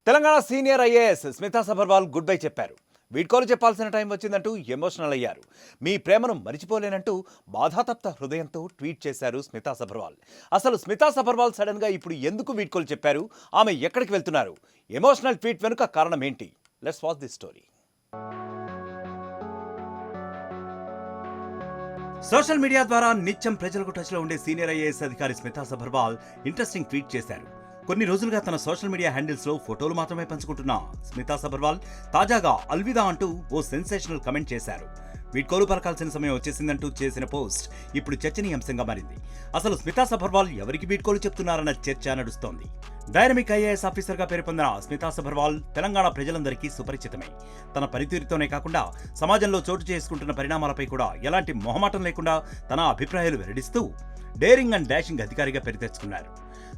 Telangana senior IAS Smita Sabharwal good bye చెప్పారు. వీడ్కోలు చెప్పాల్సిన టైం వచ్చిందంటూ ఎమోషనల్ అయ్యారు. మీ ప్రేమను మరిచిపోలేనంటూ బాధాతప్త హృదయంతో ట్వీట్ చేశారు స్మితా సబర్వాల్. అసలు స్మితా సబర్వాల్ సడన్ గా ఇప్పుడు ఎందుకు వీడ్కోలు చెప్పారు? ఆమె ఎక్కడికి వెళ్తున్నారు? ఎమోషనల్ ట్వీట్ వెనుక కారణం ఏంటి? Let's watch this story. Social media ద్వారా నిత్యం ప్రజలకు టచ్లో ఉండే సీనియర్ ఐఏఎస్ అధికారి స్మితా సబర్వాల్ ఇంట్రెస్టింగ్ ట్వీట్ చేశారు. కొన్ని రోజులుగా తన సోషల్ మీడియా హ్యాండిల్స్ లో ఫోటోలు మాత్రమే పంచుకుంటున్న స్మితా సబర్వాల్ తాజాగా అల్విదా అంటూ ఓ సెన్సేషనల్ కమెంట్ చేశారు. వీడ్కోలు పలకాల్సిన సమయం వచ్చేసిందంటూ చేసిన పోస్ట్ ఇప్పుడు చర్చనీయాంశంగా మారింది. అసలు స్మితా సబర్వాల్ ఎవరికి వీడ్కోలు చెప్తున్నారన్న చర్చ నడుస్తోంది. డైనమిక్ ఐఏఎస్ ఆఫీసర్గా పేరు పొందిన స్మితా సబర్వాల్ తెలంగాణ ప్రజలందరికీ సుపరిచితమే. తన పనితీరుతోనే కాకుండా సమాజంలో చోటు చేసుకుంటున్న పరిణామాలపై కూడా ఎలాంటి మొహమాటం లేకుండా తన అభిప్రాయాలు వెల్లడిస్తూ డేరింగ్ అండ్ డాషింగ్ అధికారిగా పేరు తెచ్చుకున్నారు.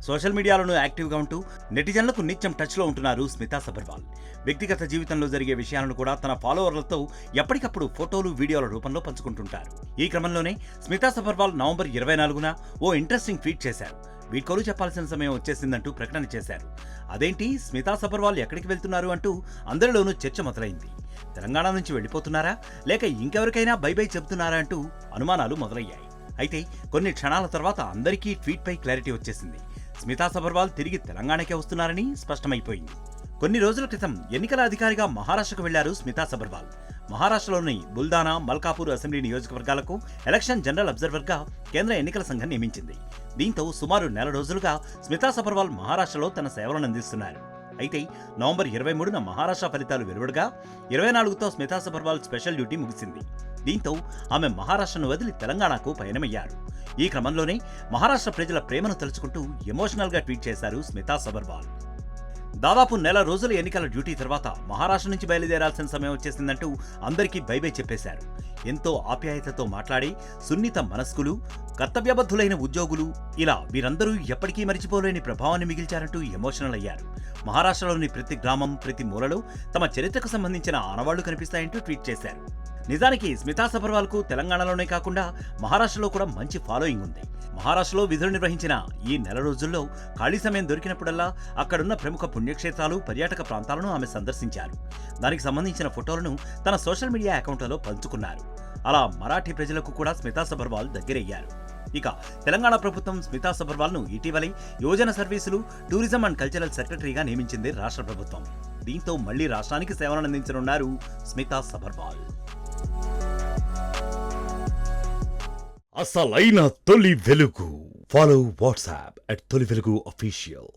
సోషల్ మీడియాలోనూ యాక్టివ్గా ఉంటూ నెటిజన్లకు నిత్యం టచ్లో ఉంటున్నారు స్మితా సబర్వాల్. వ్యక్తిగత జీవితంలో జరిగే విషయాలను కూడా తన ఫాలోవర్లతో ఎప్పటికప్పుడు ఫోటోలు, వీడియోల రూపంలో పంచుకుంటుంటారు. ఈ క్రమంలోనే స్మితా సబర్వాల్ నవంబర్ 24న ఓ ఇంట్రెస్టింగ్ ట్వీట్ చేశారు. వీడ్కోలు చెప్పాల్సిన సమయం వచ్చేసిందంటూ ప్రకటన చేశారు. అదేంటి, స్మితా సబర్వాల్ ఎక్కడికి వెళ్తున్నారు అంటూ అందరిలోనూ చర్చ మొదలైంది. తెలంగాణ నుంచి వెళ్ళిపోతున్నారా, లేక ఇంకెవరికైనా బై బై చెబుతున్నారా అంటూ అనుమానాలు మొదలయ్యాయి. అయితే కొన్ని క్షణాల తర్వాత అందరికీ ట్వీట్ పై క్లారిటీ వచ్చేసింది. స్మితా సబర్వాల్ తిరిగి తెలంగాణకే వస్తున్నారని స్పష్టమైపోయింది. కొన్ని రోజుల క్రితం ఎన్నికల అధికారిగా మహారాష్ట్రకు వెళ్లారు స్మితా సబర్వాల్. మహారాష్ట్రలోని బుల్దానా, మల్కాపూర్ అసెంబ్లీ నియోజకవర్గాలకు ఎలక్షన్ జనరల్ అబ్జర్వర్గా కేంద్ర ఎన్నికల సంఘం నియమించింది. దీంతో సుమారు నెల రోజులుగా స్మితా సబర్వాల్ మహారాష్ట్రలో తన సేవలను అందిస్తున్నారు. అయితే నవంబర్ 23న మహారాష్ట్ర ఫలితాలు వెలువడగా 24తో స్మితా సబర్వాల్ స్పెషల్ డ్యూటీ ముగిసింది. దీంతో ఆమె మహారాష్ట్రను వదిలి తెలంగాణకు పయనమయ్యారు. ఈ క్రమంలోనే మహారాష్ట్ర ప్రజల ప్రేమను తలుచుకుంటూ ఎమోషనల్గా ట్వీట్ చేశారు స్మితా సబర్వాల్. దాదాపు నెల రోజుల ఎన్నికల డ్యూటీ తర్వాత మహారాష్ట్ర నుంచి బయలుదేరాల్సిన సమయం వచ్చేసిందంటూ అందరికీ బై బై చెప్పేశారు. ఎంతో ఆప్యాయతతో మాట్లాడి సున్నిత మనస్కులు, కర్తవ్యబద్ధులైన ఉద్యోగులు, ఇలా వీరందరూ ఎప్పటికీ మరిచిపోలేని ప్రభావాన్ని మిగిల్చారంటూ ఎమోషనల్ అయ్యారు. మహారాష్ట్రలోని ప్రతి గ్రామం, ప్రతి మూలలో తమ చరిత్రకు సంబంధించిన ఆనవాళ్లు కనిపిస్తాయంటూ ట్వీట్ చేశారు. నిజానికి స్మితా సబర్వాల్ కు తెలంగాణలోనే కాకుండా మహారాష్ట్రలో కూడా మంచి ఫాలోయింగ్ ఉంది. మహారాష్ట్రలో విధులు నిర్వహించిన ఈ నెల రోజుల్లో ఖాళీ సమయం దొరికినప్పుడల్లా అక్కడున్న ప్రముఖ పుణ్యక్షేత్రాలు, పర్యాటక ప్రాంతాలను ఆమె సందర్శించారు. దానికి సంబంధించిన ఫోటోలను తన సోషల్ మీడియా అకౌంట్లలో పంచుకున్నారు. అలా మరాఠీ ప్రజలకు కూడా స్మితా సబర్వాల్ దగ్గరయ్యారు. ఇక తెలంగాణ ప్రభుత్వం స్మితా సబర్వాల్ ను ఇటీవలే యువజన సర్వీసులు, టూరిజం అండ్ కల్చరల్ సెక్రటరీగా నియమించింది రాష్ట్ర ప్రభుత్వం. దీంతో మళ్లీ రాష్ట్రానికి సేవలను అందించనున్నారు స్మితా సబర్వాల్. అసలైన తొలి వెలుగు. ఫాలో వాట్సాప్ @తొలి వెలుగు అఫీషియల్.